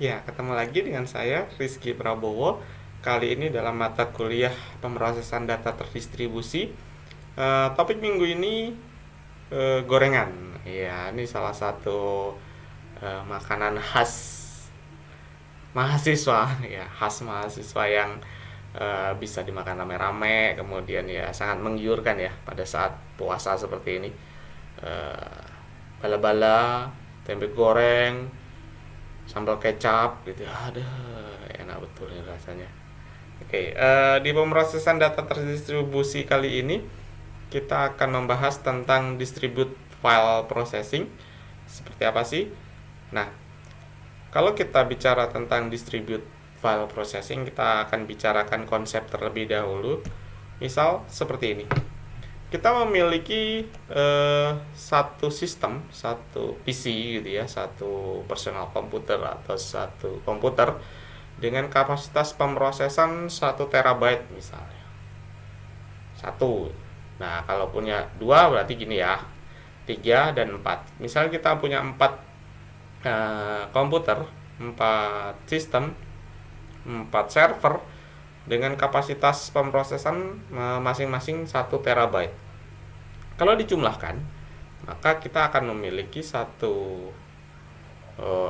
Ya, ketemu lagi dengan saya, Rizky Prabowo. Kali ini dalam mata kuliah pemrosesan data terdistribusi. Topik minggu ini gorengan. Ya, ini salah satu makanan khas mahasiswa, ya khas mahasiswa yang bisa dimakan rame-rame, kemudian ya sangat menggiurkan ya pada saat puasa seperti ini. Eh, Bala-bala, tempe goreng, sambal kecap gitu, ada enak betul ini rasanya. Oke, di pemrosesan data terdistribusi kali ini kita akan membahas tentang distribute file processing. Seperti apa sih? Nah, kalau kita bicara tentang distribute file processing, kita akan bicarakan konsep terlebih dahulu. Misal seperti ini, kita memiliki satu sistem, satu PC gitu ya, satu personal komputer atau satu komputer dengan kapasitas pemrosesan 1 terabyte misalnya. Satu. Nah, kalau punya dua berarti gini ya, 3 dan 4. Misalnya kita punya 4 komputer, 4 sistem, 4 server dengan kapasitas pemrosesan masing-masing 1 terabyte. Kalau dijumlahkan, maka kita akan memiliki satu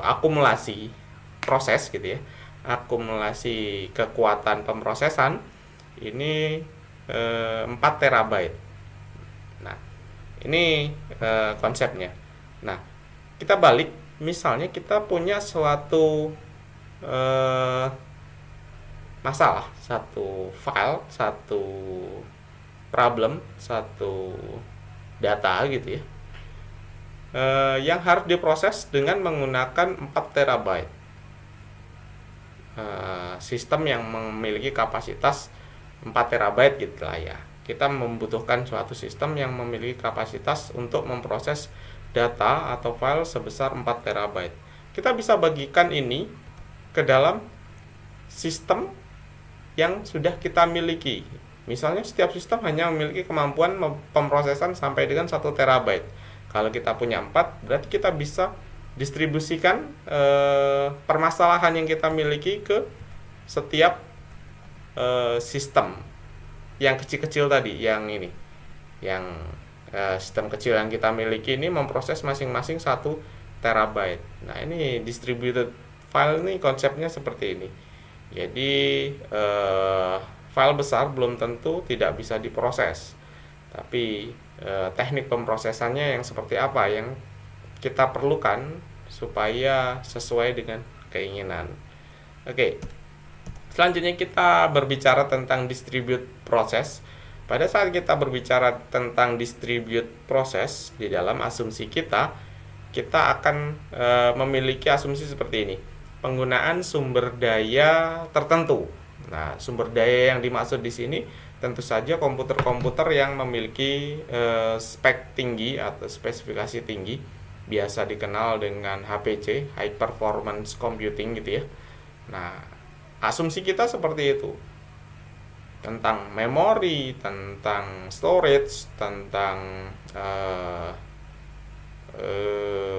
akumulasi proses gitu ya, akumulasi kekuatan pemrosesan ini 4 terabyte. Nah, ini konsepnya. Nah, kita balik, misalnya kita punya suatu eh, masalah, satu file, satu problem, satu data gitu ya, yang harus diproses dengan menggunakan 4 terabyte. Sistem yang memiliki kapasitas 4 terabyte gitu lah ya. Kita membutuhkan suatu sistem yang memiliki kapasitas untuk memproses data atau file sebesar 4 terabyte. Kita bisa bagikan ini ke dalam sistem yang sudah kita miliki. Misalnya setiap sistem hanya memiliki kemampuan pemrosesan sampai dengan 1 terabyte. Kalau kita punya 4, berarti kita bisa distribusikan permasalahan yang kita miliki ke setiap sistem yang kecil-kecil tadi, yang ini, yang sistem kecil yang kita miliki ini memproses masing-masing 1 terabyte. Nah, ini distributed file ini konsepnya seperti ini. Jadi file besar belum tentu tidak bisa diproses, tapi teknik pemrosesannya yang seperti apa yang kita perlukan supaya sesuai dengan keinginan. Oke, selanjutnya kita berbicara tentang distribute process. Pada saat kita berbicara tentang distribute process, di dalam asumsi kita akan memiliki asumsi seperti ini. Penggunaan sumber daya tertentu. Nah, sumber daya yang dimaksud di sini tentu saja komputer-komputer yang memiliki spek tinggi atau spesifikasi tinggi, biasa dikenal dengan HPC, High Performance Computing gitu ya. Nah, asumsi kita seperti itu. Tentang memori, tentang storage, tentang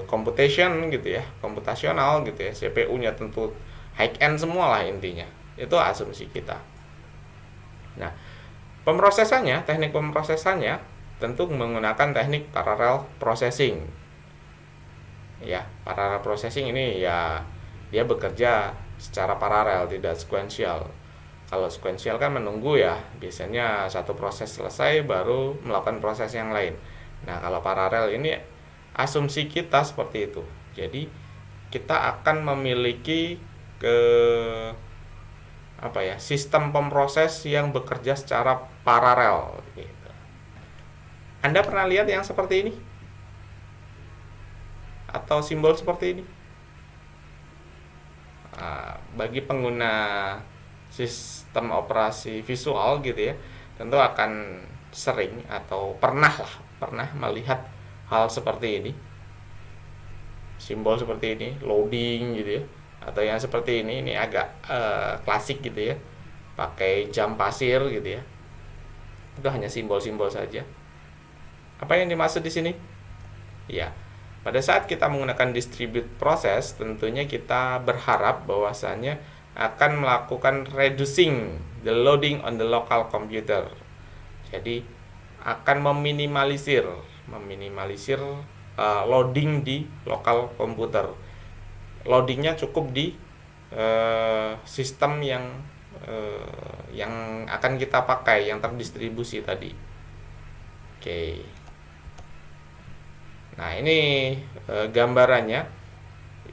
computation gitu ya, komputasional gitu ya, CPU-nya tentu high end semua lah intinya. Itu asumsi kita. Nah, pemrosesannya, teknik pemrosesannya tentu menggunakan teknik parallel processing. Ya, parallel processing ini ya dia bekerja secara paralel, tidak sekuensial. Kalau sekuensial kan menunggu ya, biasanya satu proses selesai baru melakukan proses yang lain. Nah, kalau paralel ini asumsi kita seperti itu. Jadi kita akan memiliki ke sistem pemproses yang bekerja secara paralel gitu. Anda pernah lihat yang seperti ini? Atau simbol seperti ini? Bagi pengguna sistem operasi visual gitu ya, tentu akan sering atau pernah melihat hal seperti ini, simbol seperti ini, loading gitu ya, atau yang seperti ini agak klasik gitu ya, pakai jam pasir gitu ya. Itu hanya simbol-simbol saja. Apa yang dimaksud di sini? Ya, Pada saat kita menggunakan distribute proses, tentunya kita berharap bahwasannya akan melakukan reducing the loading on the local computer. Jadi akan meminimalisir loading di lokal komputer. Loadingnya cukup di sistem yang akan kita pakai, yang terdistribusi tadi. Oke. Nah, ini gambarannya.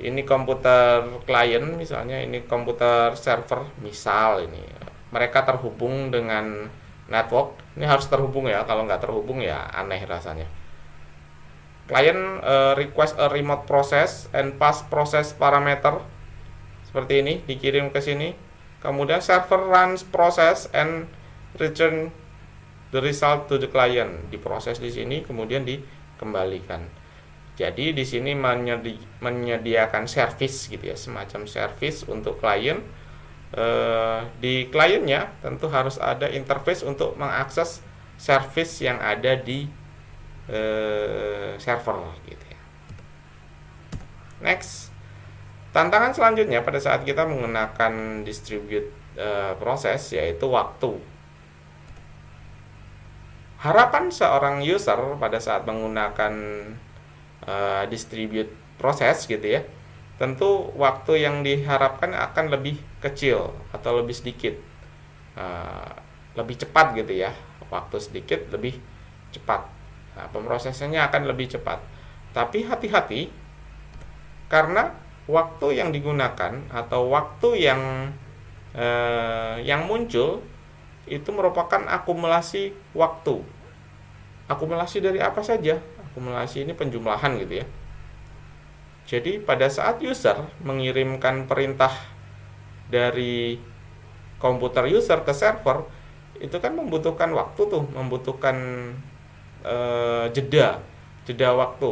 Ini komputer klien misalnya, ini komputer server misal ini. Mereka terhubung dengan network. Ini harus terhubung ya, kalau nggak terhubung ya aneh rasanya. Klien request a remote process and pass process parameter. Seperti ini, dikirim ke sini. Kemudian server runs process and return the result to the client. Diproses di sini, kemudian dikembalikan. Jadi di sini menyediakan service gitu ya, semacam service untuk klien. Di kliennya tentu harus ada interface untuk mengakses service yang ada di server gitu ya. Next, tantangan selanjutnya pada saat kita menggunakan distribute proses yaitu waktu. Harapan seorang user pada saat menggunakan distribute proses gitu ya, tentu waktu yang diharapkan akan lebih kecil atau lebih sedikit, lebih cepat gitu ya. Waktu sedikit lebih cepat, pemrosesannya akan lebih cepat. Tapi hati-hati, karena waktu yang digunakan atau waktu yang muncul itu merupakan akumulasi waktu. Akumulasi dari apa saja? Akumulasi ini penjumlahan gitu ya. Jadi pada saat user mengirimkan perintah dari komputer user ke server, itu kan membutuhkan waktu tuh, membutuhkan jeda waktu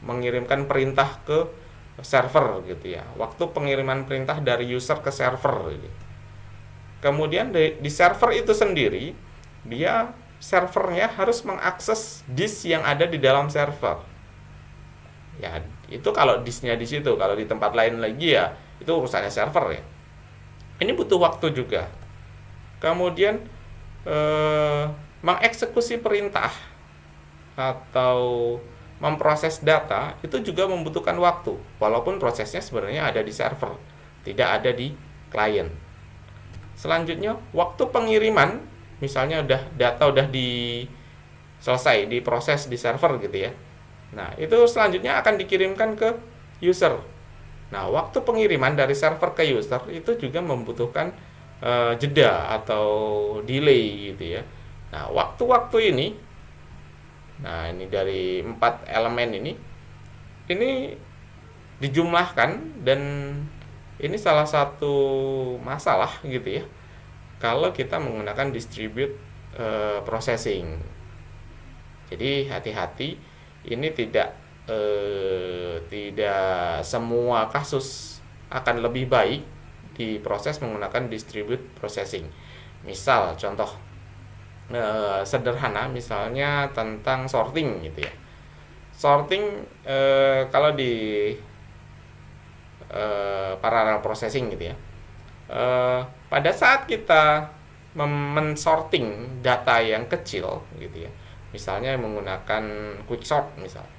mengirimkan perintah ke server gitu ya. Waktu pengiriman perintah dari user ke server gitu. Kemudian di server itu sendiri, servernya harus mengakses disk yang ada di dalam server. Ya, itu kalau disknya di situ, kalau di tempat lain lagi ya itu urusannya server ya. Ini butuh waktu juga. Kemudian mengeksekusi perintah atau memproses data itu juga membutuhkan waktu, walaupun prosesnya sebenarnya ada di server, tidak ada di klien. Selanjutnya, waktu pengiriman, misalnya data udah selesai diproses di server gitu ya. Nah, itu selanjutnya akan dikirimkan ke user. Nah, waktu pengiriman dari server ke user itu juga membutuhkan jeda atau delay gitu ya. Nah, waktu-waktu ini, nah ini dari 4 elemen ini dijumlahkan, dan ini salah satu masalah gitu ya kalau kita menggunakan distribute processing. Jadi hati-hati, ini tidak semua kasus akan lebih baik diproses menggunakan distribute processing. Misal contoh sederhana, misalnya tentang sorting gitu ya. Sorting kalau di parallel processing gitu ya, pada saat kita mensorting data yang kecil gitu ya, misalnya menggunakan quick sort, misalnya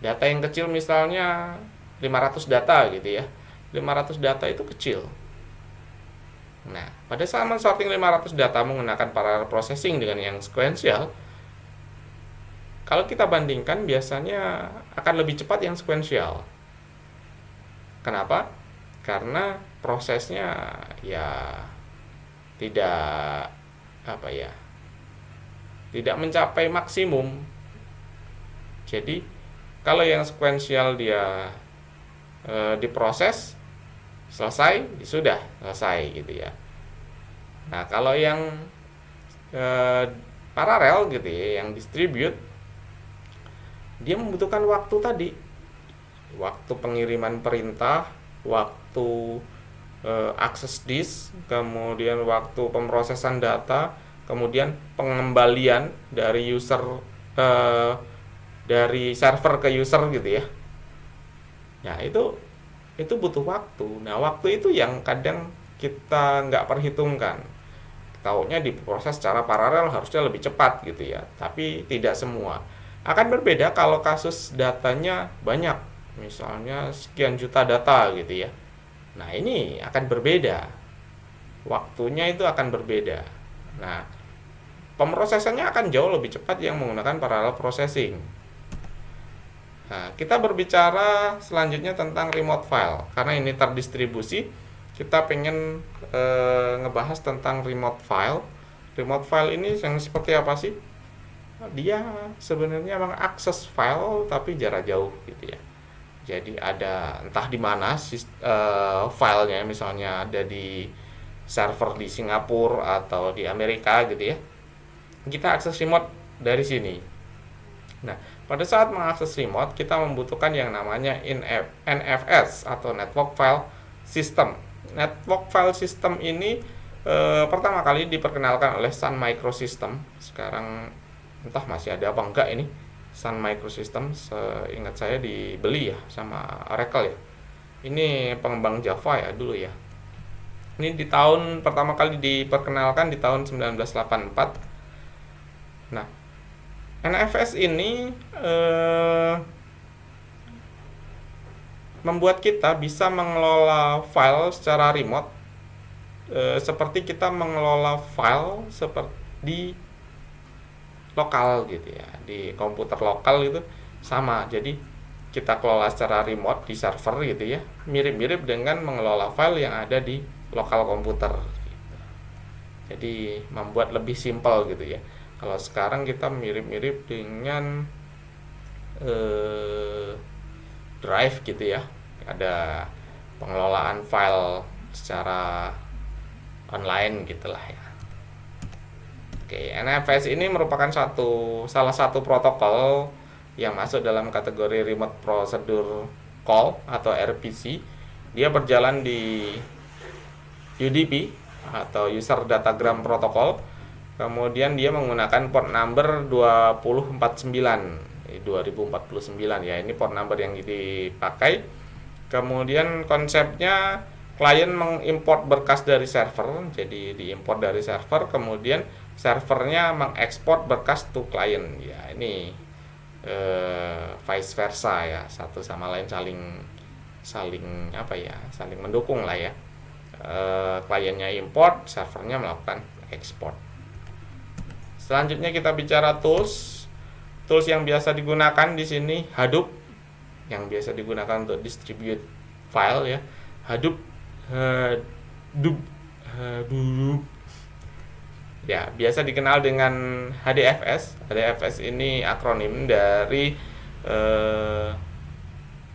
data yang kecil misalnya 500 data gitu ya, 500 data itu kecil. Nah, pada saat mensorting 500 data menggunakan parallel processing dengan yang sequential, kalau kita bandingkan biasanya akan lebih cepat yang sequential. Kenapa? Karena prosesnya ya tidak mencapai maksimum. Jadi kalau yang sequential dia diproses selesai, sudah selesai gitu ya. Nah, kalau yang paralel gitu ya, yang distribute, dia membutuhkan waktu tadi, waktu pengiriman perintah, waktu akses disk, kemudian waktu pemrosesan data, kemudian pengembalian dari user dari server ke user gitu ya. Ya, itu butuh waktu. Nah, waktu itu yang kadang kita nggak perhitungkan. Taunya diproses secara paralel harusnya lebih cepat gitu ya, tapi tidak semua. Akan berbeda kalau kasus datanya banyak, misalnya sekian juta data gitu ya. Nah, ini akan berbeda. Waktunya itu akan berbeda. Nah, pemrosesannya akan jauh lebih cepat yang menggunakan parallel processing. Nah, kita berbicara selanjutnya tentang remote file. Karena ini terdistribusi, kita pengen ngebahas tentang remote file. Remote file ini yang seperti apa sih? Dia sebenarnya mengakses file tapi jarak jauh gitu ya. Jadi ada entah di mana filenya, misalnya ada di server di Singapura atau di Amerika gitu ya. Kita akses remote dari sini. Nah, pada saat mengakses remote, kita membutuhkan yang namanya NFS atau Network File System. Network File System ini pertama kali diperkenalkan oleh Sun Microsystem. Sekarang entah masih ada apa enggak ini. Sun Microsystem, seingat saya dibeli ya sama Oracle ya. Ini pengembang Java ya dulu ya. Ini di tahun pertama kali diperkenalkan di tahun 1984. Nah, NFS ini membuat kita bisa mengelola file secara remote, seperti kita mengelola file seperti di lokal gitu ya, di komputer lokal gitu sama. Jadi kita kelola secara remote di server gitu ya, mirip-mirip dengan mengelola file yang ada di lokal komputer gitu. Jadi membuat lebih simpel gitu ya. Kalau sekarang kita mirip-mirip dengan drive gitu ya, ada pengelolaan file secara online gitulah ya. Oke, NFS ini merupakan salah satu protokol yang masuk dalam kategori Remote Procedure Call atau RPC. Dia berjalan di UDP atau User Datagram Protocol. Kemudian dia menggunakan port number 2049 ya. Ini port number yang dipakai. Kemudian konsepnya klien mengimport berkas dari server, jadi diimport dari server, kemudian servernya mengekspor berkas to client ya. Ini vice versa ya, satu sama lain saling apa ya, saling mendukung lah ya. Kliennya import, servernya melakukan ekspor. Selanjutnya kita bicara tools yang biasa digunakan di sini. Hadoop yang biasa digunakan untuk distribute file ya. Hadoop ya, biasa dikenal dengan HDFS. HDFS ini akronim dari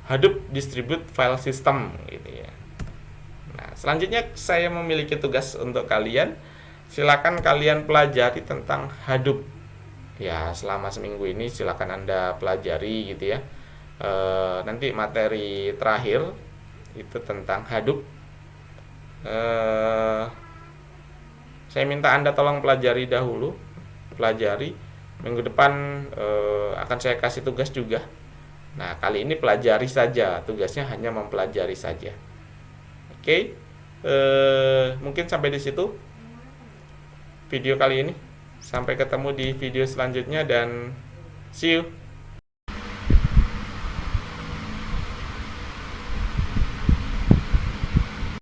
Hadoop Distribute File System gitu ya. Nah, selanjutnya saya memiliki tugas untuk kalian. Silakan kalian pelajari tentang Hadoop. Ya, selama seminggu ini silakan Anda pelajari gitu ya. Nanti materi terakhir itu tentang Hadoop. Saya minta Anda tolong pelajari dahulu. Pelajari. Minggu depan akan saya kasih tugas juga. Nah, kali ini pelajari saja. Tugasnya hanya mempelajari saja. Oke. Mungkin sampai di situ video kali ini. Sampai ketemu di video selanjutnya dan see you.